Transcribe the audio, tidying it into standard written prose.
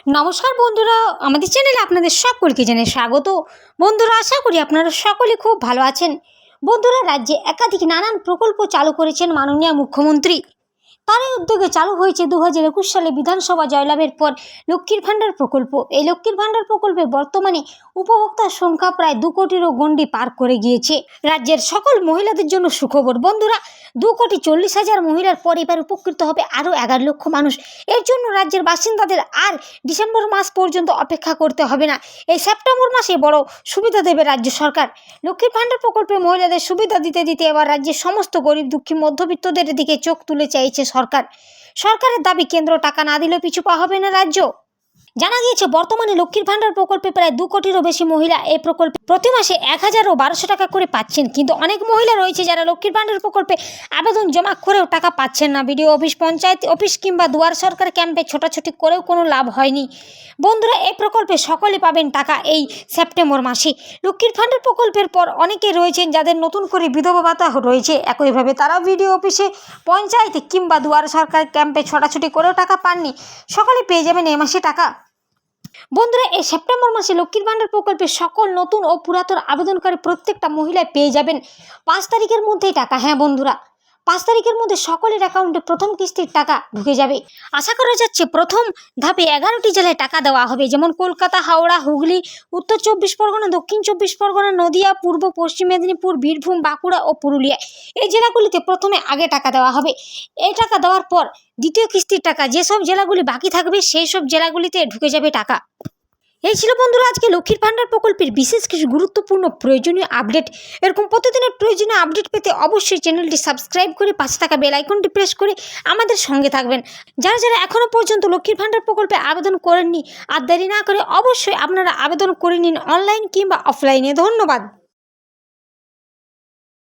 নমস্কার বন্ধুরা, আমাদের চ্যানেলে আপনাদের সকলকে জানাই স্বাগত। বন্ধুরা, আশা করি আপনারা সকলে খুব ভালো আছেন। বন্ধুরা, রাজ্যে একাধিক নানান প্রকল্প চালু করেছেন মাননীয় মুখ্যমন্ত্রী। তারই উদ্যোগে চালু হয়েছে 2021 সালে বিধানসভা জয়লাভের পর লক্ষ্মীর ভাণ্ডার প্রকল্প। এই লক্ষ্মীর ভাণ্ডার প্রকল্পে বর্তমানে উপভোক্তার সংখ্যা প্রায় 2 কোটিরও গণ্ডি পার করে গিয়েছে। রাজ্যের সকল মহিলাদের জন্য সুখবর। বন্ধুরা, 2,40,000 মহিলার পরিবার উপকৃত হবে আরও 11 লক্ষ মানুষ। এর জন্য রাজ্যের বাসিন্দাদের আর ডিসেম্বর মাস পর্যন্ত অপেক্ষা করতে হবে না। এই সেপ্টেম্বর মাসে বড় সুবিধা দেবে রাজ্য সরকার। লক্ষ্মীর ভাণ্ডার প্রকল্পে মহিলাদের সুবিধা দিতে দিতে এবার রাজ্যের সমস্ত গরিব দুঃখী মধ্যবিত্তদের দিকে চোখ তুলে চাইছে সরকারের দাবি, কেন্দ্র টাকা না দিলেও পিছু পা হবে না রাজ্য। জানা গিয়েছে বর্তমানে লক্ষ্মীর ভাণ্ডার প্রকল্পে প্রায় 2 কোটিরও বেশি মহিলা এই প্রকল্পে প্রতি মাসে 1,000 ও 1,200 টাকা করে পাচ্ছেন। কিন্তু অনেক মহিলা রয়েছে যারা লক্ষ্মীর ভাণ্ডার প্রকল্পে আবেদন জমা করেও টাকা পাচ্ছেন না। বিডিও অফিস, পঞ্চায়েত অফিস কিংবা দুয়ার সরকার ক্যাম্পে ছোটাছুটি করেও কোনো লাভ হয়নি। বন্ধুরা, এই প্রকল্পে সকলে পাবেন টাকা এই সেপ্টেম্বর মাসে। লক্ষ্মীর ভাণ্ডার প্রকল্পের পর অনেকে রয়েছেন যাদের নতুন করে বিধবা ভাতা রয়েছে। একইভাবে তারাও বিডিও অফিসে, পঞ্চায়েত কিংবা দুয়ার সরকার ক্যাম্পে ছোটাছুটি করেও টাকা পাননি। সকলে পেয়ে যাবেন এই মাসে টাকা। বন্ধুরা, এই সেপ্টেম্বর মাসে লক্ষ্মীর ভাণ্ডার প্রকল্পে সকল নতুন ও পুরাতন আবেদনকারী প্রত্যেকটা মহিলায় পেয়ে যাবেন 5 তারিখের মধ্যেই টাকা। হ্যাঁ বন্ধুরা, 5 তারিখের মধ্যে সকলের অ্যাকাউন্টে প্রথম কিস্তির টাকা ঢুকে যাবে। আশা করা যাচ্ছে প্রথম ধাপে 11টি জেলায় টাকা দেওয়া হবে, যেমন কলকাতা, হাওড়া, হুগলি, উত্তর 24 পরগনা, দক্ষিণ 24 পরগনা, নদিয়া, পূর্ব পশ্চিম মেদিনীপুর, বীরভূম, বাঁকুড়া ও পুরুলিয়া। এই জেলাগুলিতে প্রথমে আগে টাকা দেওয়া হবে। এই টাকা দেওয়ার পর দ্বিতীয় কিস্তির টাকা যেসব জেলাগুলি বাকি থাকবে সেই সব জেলাগুলিতে ঢুকে যাবে টাকা। এই ছিল বন্ধুরা আজকে লক্ষ্মীর ভাণ্ডার প্রকল্পের বিশেষ কিছু গুরুত্বপূর্ণ প্রয়োজনীয় আপডেট। এরকম প্রতিদিনের প্রয়োজনীয় আপডেট পেতে অবশ্যই চ্যানেলটি সাবস্ক্রাইব করে পাশে থাকা বেল আইকনটি প্রেস করে আমাদের সঙ্গে থাকবেন। যারা যারা এখনও পর্যন্ত লক্ষ্মীর ভাণ্ডার প্রকল্পে আবেদন করেননি, আর দেরি না করে অবশ্যই আপনারা আবেদন করে নিন, অনলাইন কিংবা অফলাইনে। ধন্যবাদ।